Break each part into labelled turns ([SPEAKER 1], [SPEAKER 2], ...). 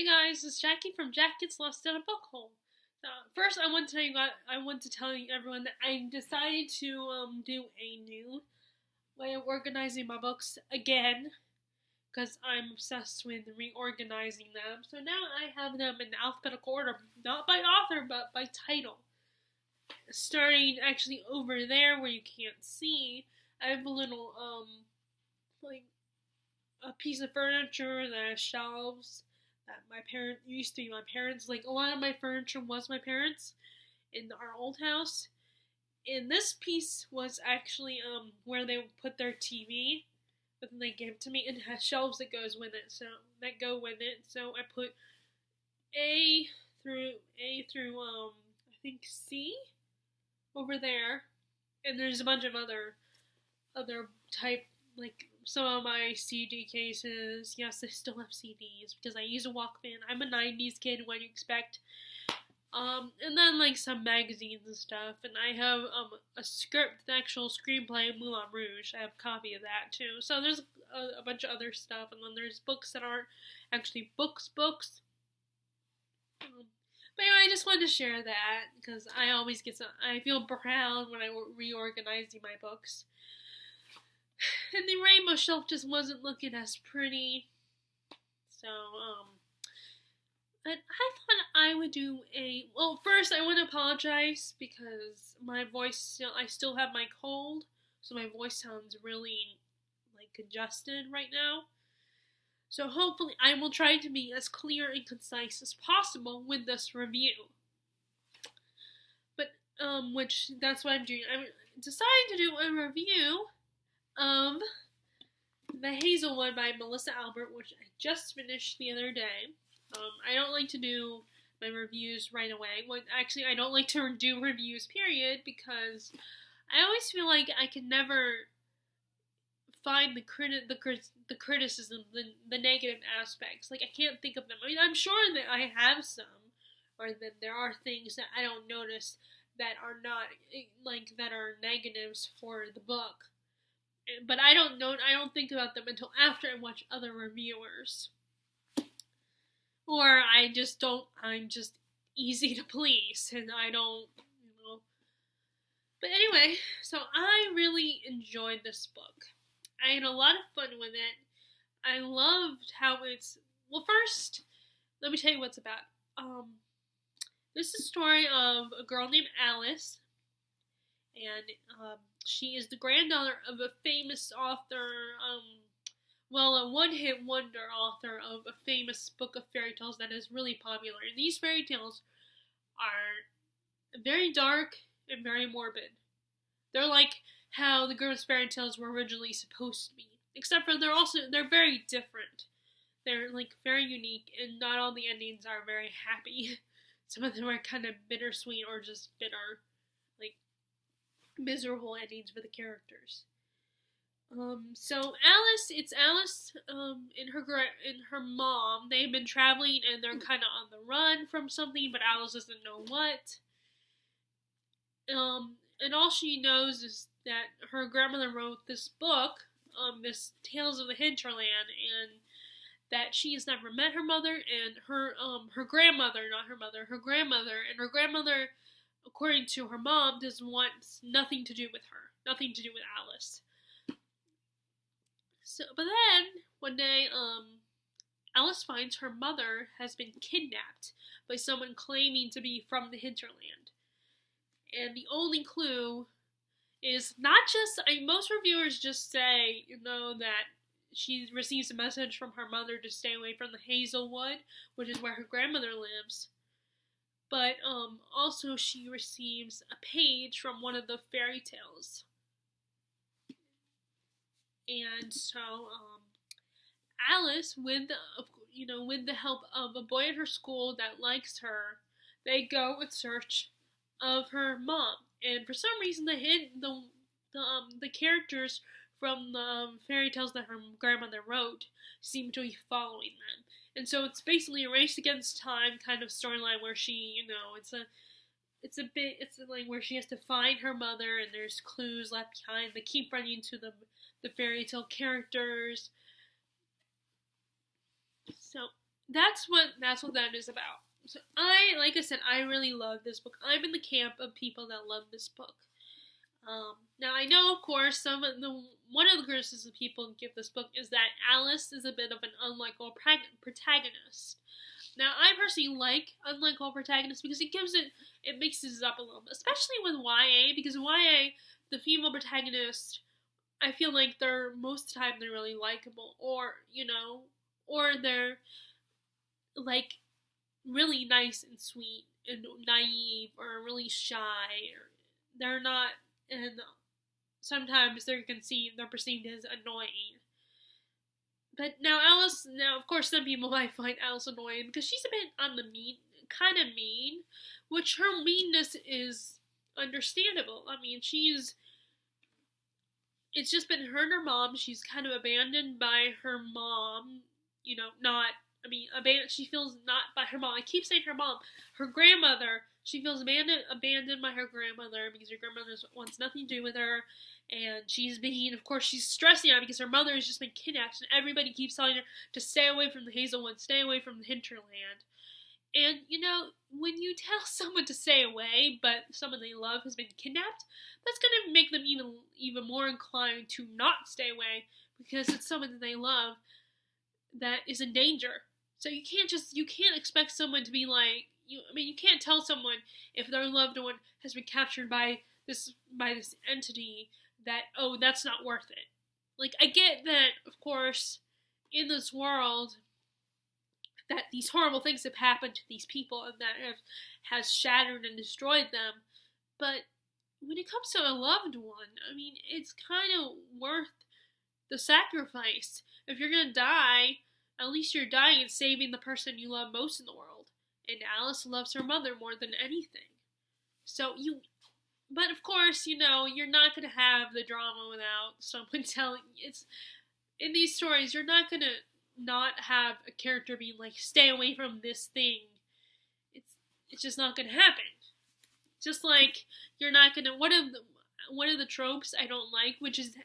[SPEAKER 1] Hey guys, this is Jackie from Jack Gets Lost in a Book Hole. First, I want to tell you everyone that I decided to do a new way of organizing my books again because I'm obsessed with reorganizing them. So now I have them in alphabetical order, not by author but by title. Starting actually over there where you can't see, I have a little like a piece of furniture that has shelves that my parents used to be my parents. Like a lot of my furniture was my parents in our old house. And this piece was actually where they would put their TV, but then they gave it to me and it has shelves that go with it. So I put A through I think C over there, and there's a bunch of other type, like some of my CD cases. Yes, I still have CDs because I use a Walkman. I'm a 90s kid, what do you expect? And then like some magazines and stuff, and I have a script, the actual screenplay of Moulin Rouge. I have a copy of that too. So there's a bunch of other stuff, and then there's books that aren't actually books. But anyway, I just wanted to share that because I feel proud when I reorganizing my books. And the rainbow shelf just wasn't looking as pretty. So, but I thought I would do well, first I want to apologize because my voice, I still have my cold, so my voice sounds really, like, congested right now. So hopefully I will try to be as clear and concise as possible with this review. But, that's what I'm doing. I'm deciding to do a review of the Hazel one by Melissa Albert, which I just finished the other day. I don't like to do my reviews right away. Actually, I don't like to do reviews, period, because I always feel like I can never find the criticism, the negative aspects. Like, I can't think of them. I mean, I'm sure that I have some, or that there are things that I don't notice that are not, like, that are negatives for the book. But I don't think about them until after I watch other reviewers. Or I'm just easy to please, and I don't, But anyway, so I really enjoyed this book. I had a lot of fun with it. I loved how well, first, let me tell you what it's about. This is a story of a girl named Alice, and she is the granddaughter of a famous author, a one-hit wonder author of a famous book of fairy tales that is really popular. And these fairy tales are very dark and very morbid. They're like how the Grimm's fairy tales were originally supposed to be. Except for they're very different. They're like very unique, and not all the endings are very happy. Some of them are kind of bittersweet or just bitter, like miserable endings for the characters. So it's Alice, and her mom. They've been traveling and they're kind of on the run from something, but Alice doesn't know what. And all she knows is that her grandmother wrote this book, this Tales of the Hinterland, and that she has never met her mother, and her grandmother, not her mother, her grandmother, according to her mom, wants nothing to do with her, nothing to do with Alice. So, but then, one day, Alice finds her mother has been kidnapped by someone claiming to be from the hinterland. And the only clue is not just, most reviewers just say, that she receives a message from her mother to stay away from the Hazelwood, which is where her grandmother lives. But, also she receives a page from one of the fairy tales. And so, Alice, with the help of a boy at her school that likes her, they go in search of her mom. And for some reason, the characters from the fairy tales that her grandmother wrote seem to be following them. And so it's basically a race against time kind of storyline where she, it's like where she has to find her mother, and there's clues left behind. They keep running into the fairy tale characters. So, that's what that is about. So like I said, I really love this book. I'm in the camp of people that love this book. Now I know, of course, one of the criticisms people give this book is that Alice is a bit of an unlikable protagonist. Now I personally like unlikable protagonists because it mixes it up a little bit, especially with YA, because YA, the female protagonist, I feel like most of the time they're really likable, or they're like really nice and sweet and naive, or really shy, or they're not, and sometimes they're perceived as annoying. But now of course some people might find Alice annoying because she's a bit on the kind of mean, which her meanness is understandable. I mean, it's just been her and her mom. She's kind of abandoned by her mom. Not, I mean, abandoned. She feels not by her mom. I keep saying her mom. Her grandmother. She feels abandoned by her grandmother because her grandmother wants nothing to do with her. And of course, she's stressing out because her mother has just been kidnapped. And everybody keeps telling her to stay away from the Hazelwood, stay away from the hinterland. And, when you tell someone to stay away, but someone they love has been kidnapped, that's going to make them even more inclined to not stay away because it's someone that they love that is in danger. So you can't expect someone to be like, you can't tell someone if their loved one has been captured by this entity that, oh, that's not worth it. Like, I get that, of course, in this world, that these horrible things have happened to these people and that has shattered and destroyed them. But when it comes to a loved one, I mean, it's kind of worth the sacrifice. If you're going to die, at least you're dying and saving the person you love most in the world. And Alice loves her mother more than anything. But of course, you're not going to have the drama without someone telling you. In these stories, you're not going to not have a character being like, stay away from this thing. It's just not going to happen. Just like you're not going to. One of the tropes I don't like, which is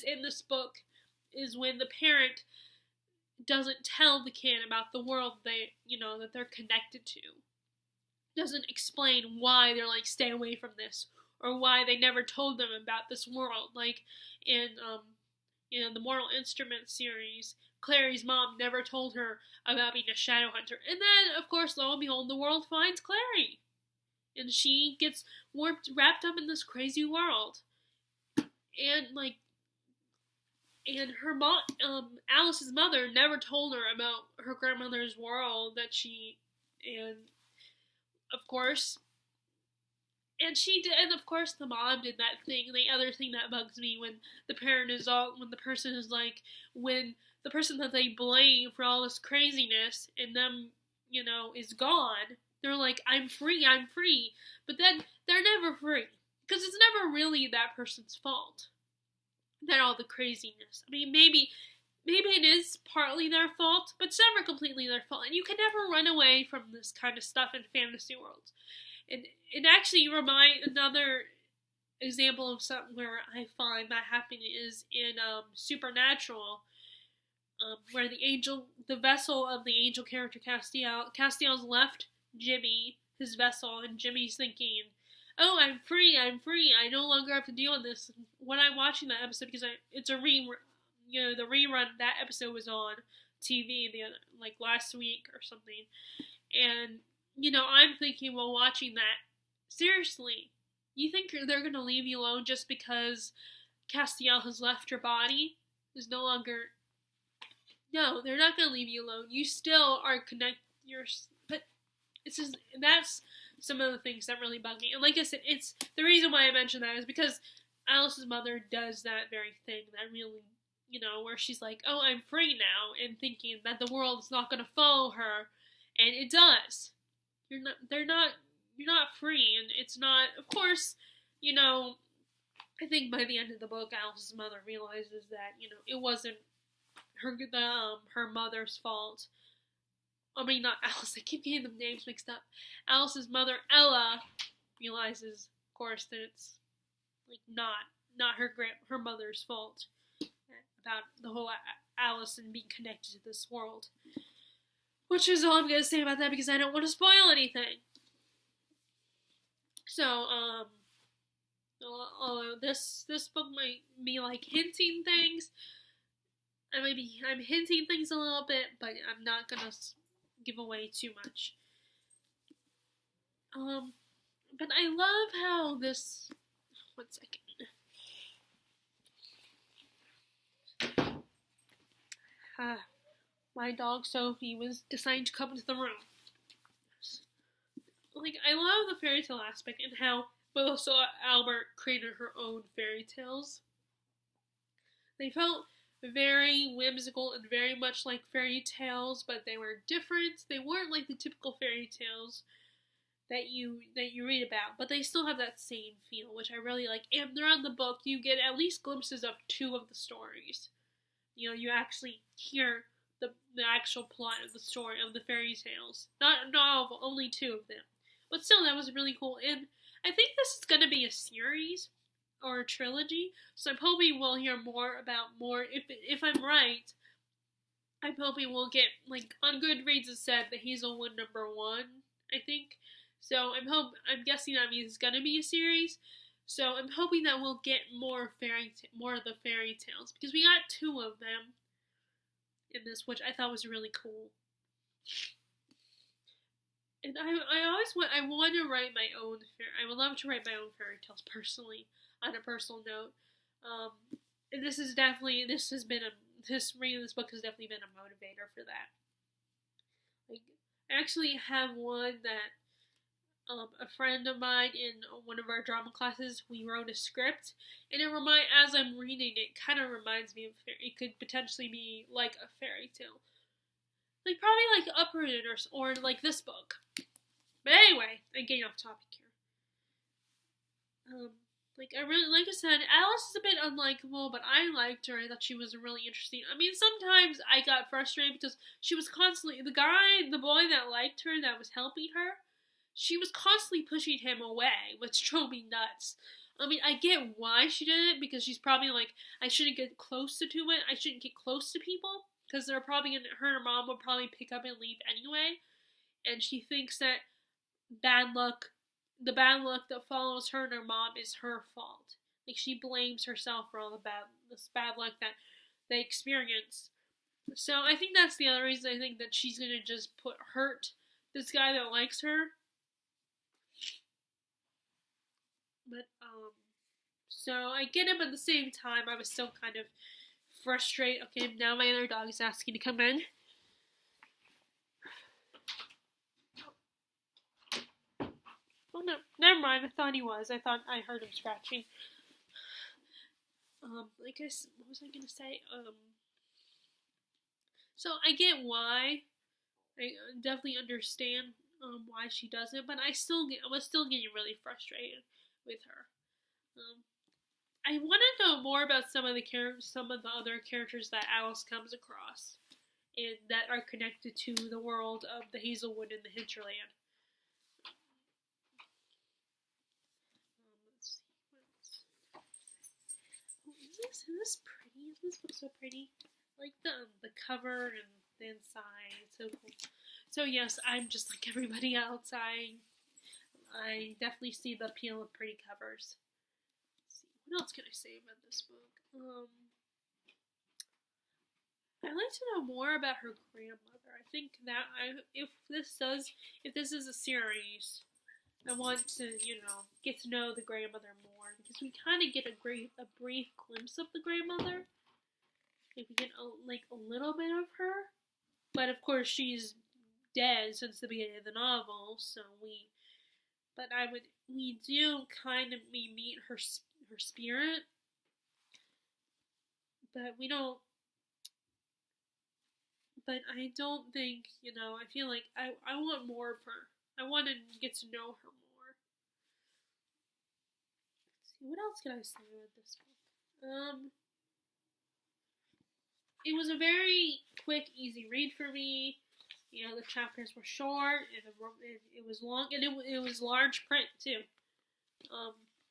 [SPEAKER 1] in this book, is when the parent doesn't tell the kid about the world that they're connected to. Doesn't explain why they're like, stay away from this, or why they never told them about this world. Like in the Mortal Instrument series, Clary's mom never told her about being a shadow hunter. And then, of course, lo and behold, the world finds Clary. And she gets wrapped up in this crazy world. And her mom, Alice's mother, never told her about her grandmother's world and of course the mom did that thing. The other thing that bugs me when the person that they blame for all this craziness and them, is gone, they're like, I'm free, but then they're never free, because it's never really that person's fault, that all the craziness. I mean, maybe it is partly their fault, but it's never completely their fault, and you can never run away from this kind of stuff in fantasy worlds. And it actually another example of something where I find that happening is in Supernatural, where the vessel of the angel character Castiel's left Jimmy, his vessel, and Jimmy's thinking, oh, I'm free, I no longer have to deal with this. When I'm watching that episode, because it's a the rerun, that episode was on TV last week or something, and I'm thinking while watching that, seriously, you think they're going to leave you alone just because Castiel has left your body? Is no longer... No, they're not going to leave you alone. You still are connected. But it's just, that's some of the things that really bug me. And like I said, it's the reason why I mentioned that is because Alice's mother does that very thing that really, where she's like, oh, I'm free now, and thinking that the world is not going to follow her, and it does. You're not free, and it's not, of course, I think by the end of the book, Alice's mother realizes that, it wasn't her mother's fault. I mean, not Alice, I keep getting the names mixed up. Alice's mother, Ella, realizes, of course, that it's, not her mother's fault about the whole Alice and being connected to this world. Which is all I'm gonna say about that because I don't want to spoil anything. So, this book might be like hinting things. I'm hinting things a little bit, but I'm not gonna give away too much. But I love how this. One second. My dog Sophie was deciding to come into the room. Like, I love the fairy tale aspect and how Melissa Albert created her own fairy tales. They felt very whimsical and very much like fairy tales, but they were different. They weren't like the typical fairy tales that you read about, but they still have that same feel, which I really like. And throughout the book, you get at least glimpses of 2 of the stories. You know, you actually hear the actual plot of the story of the fairy tales. Not only 2 of them. But still, that was really cool. And I think this is going to be a series or a trilogy. So I'm hoping we'll hear more. If I'm right, I'm hoping we'll get, like, on Goodreads it said the Hazelwood #1, I think. So I'm guessing that means it's going to be a series. So I'm hoping that we'll get more of the fairy tales. Because we got 2 of them in this, which I thought was really cool. And I want to write my own I would love to write my own fairy tales personally, on a personal note. And reading this book has definitely been a motivator for that. Like, I actually have one that a friend of mine in one of our drama classes, we wrote a script, and as I'm reading it, kind of reminds me of it could potentially be like a fairy tale, like probably like Uprooted or like this book. But anyway, I'm getting off topic here. Like I said, Alice is a bit unlikable, but I liked her. I thought she was really interesting. I mean, sometimes I got frustrated because she was constantly the boy that liked her, that was helping her. She was constantly pushing him away, which drove me nuts. I mean, I get why she did it, because she's probably like, I shouldn't get close to it. I shouldn't get close to people, because her and her mom will probably pick up and leave anyway. And she thinks that the bad luck that follows her and her mom is her fault. Like, she blames herself for all this bad luck that they experience. So I think that's the other reason I think that she's gonna just hurt this guy that likes her. But, so I get it, but at the same time, I was still kind of frustrated. Okay, now my other dog is asking to come in. Oh, no, never mind, I thought he was. I thought I heard him scratching. What was I gonna say? So I get why. I definitely understand why she does it, but I was still getting really frustrated with her. I want to know more about some of the other characters that Alice comes across, and that are connected to the world of the Hazelwood and the Hinterland. Let's see. Isn't this pretty? Isn't this book so pretty? Like the cover and the inside. It's so cool. So yes, I'm just like everybody else. I definitely see the appeal of pretty covers. Let's see, what else can I say about this book? I'd like to know more about her grandmother. I think that if this is a series, I want to, get to know the grandmother more, because we kind of get a brief glimpse of the grandmother. Like, we get a little bit of her, but of course she's dead since the beginning of the novel. We do kind of meet her spirit, but we don't. But I don't think, I feel like I want more of her. I want to get to know her more. Let's see, what else can I say about this book? It was a very quick, easy read for me. The chapters were short, and it was long, and it was large print, too.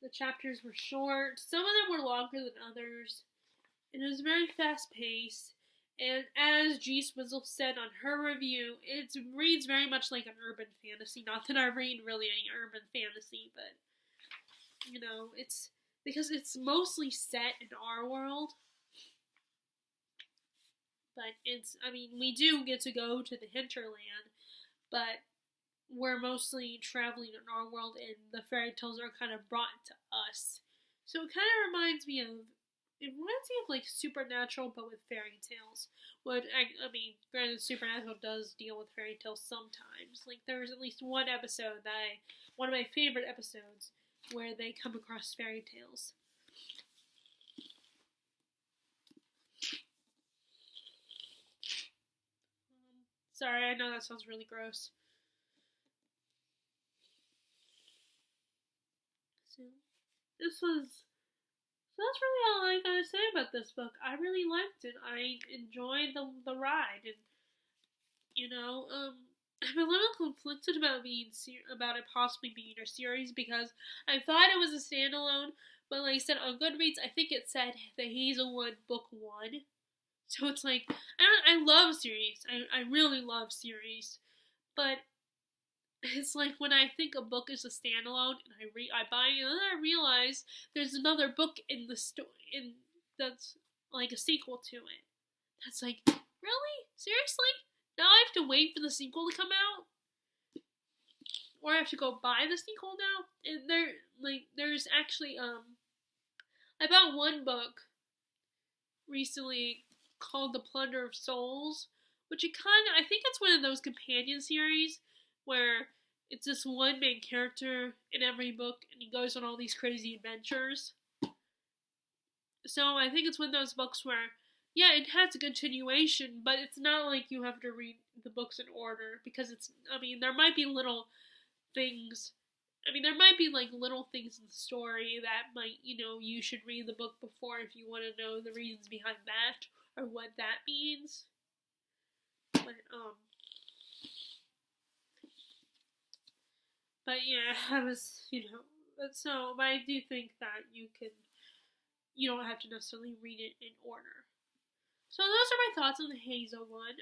[SPEAKER 1] The chapters were short. Some of them were longer than others. And it was very fast-paced. And as G Swizzle said on her review, it reads very much like an urban fantasy. Not that I read really any urban fantasy, but it's because it's mostly set in our world. But we do get to go to the hinterland, but we're mostly traveling in our world, and the fairy tales are kind of brought to us. So it kind of reminds me of like Supernatural, but with fairy tales. Granted, Supernatural does deal with fairy tales sometimes. Like there's at least one episode one of my favorite episodes, where they come across fairy tales. Sorry, I know that sounds really gross. So that's really all I gotta say about this book. I really liked it. I enjoyed the ride, and I'm a little conflicted about about it possibly being a series, because I thought it was a standalone, but like I said on Goodreads, I think it said the Hazelwood book 1. So it's like I love series. I really love series, but it's like when I think a book is a standalone and I buy it, and then I realize there's another book in the story that's like a sequel to it. That's like, really? Seriously? Now I have to wait for the sequel to come out? Or I have to go buy the sequel now? And there's actually I bought one book recently called The Plunder of Souls, which I think it's one of those companion series where it's this one main character in every book, and he goes on all these crazy adventures. So I think it's one of those books where, yeah, it has a continuation, but it's not like you have to read the books in order, because there might be little things. There might be like little things in the story that might, you should read the book before if you want to know the reasons behind that or what that means. But yeah, but I do think that you don't have to necessarily read it in order. So those are my thoughts on the Hazel one.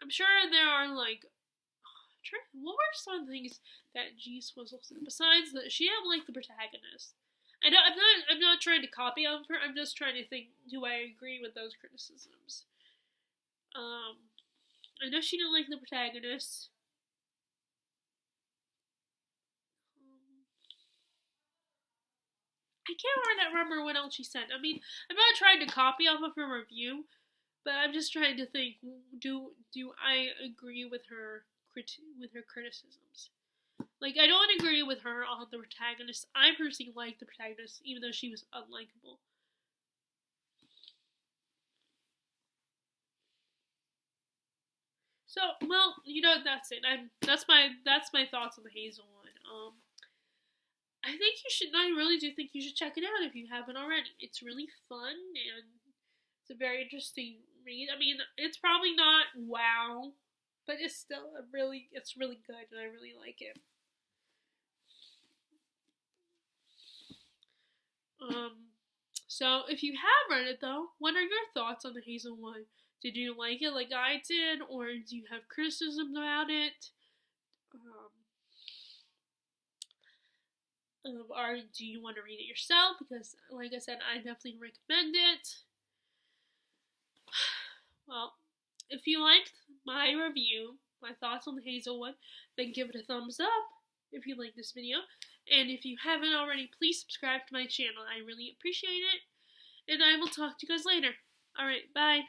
[SPEAKER 1] I'm sure there are what were some things that G Swizzle said besides that she didn't like the protagonist? I'm not trying to copy off her. I'm just trying to think, do I agree with those criticisms? I know she didn't like the protagonist. I can't remember what else she said. I'm not trying to copy off of her review, but I'm just trying to think. Do I agree with her criticisms? Like, I don't agree with her on the protagonist. I personally like the protagonist, even though she was unlikable. So, well, that's it. That's my thoughts on the Hazel one. I really do think you should check it out if you haven't already. It's really fun, and it's a very interesting read. It's probably not wow, but it's really good, and I really like it. So if you have read it though, what are your thoughts on the Hazel one? Did you like it like I did, or do you have criticisms about it? Or do you want to read it yourself? Because, like I said, I definitely recommend it. Well, if you liked my review, my thoughts on the Hazel one, then give it a thumbs up if you like this video. And if you haven't already, please subscribe to my channel. I really appreciate it. And I will talk to you guys later. Alright, bye.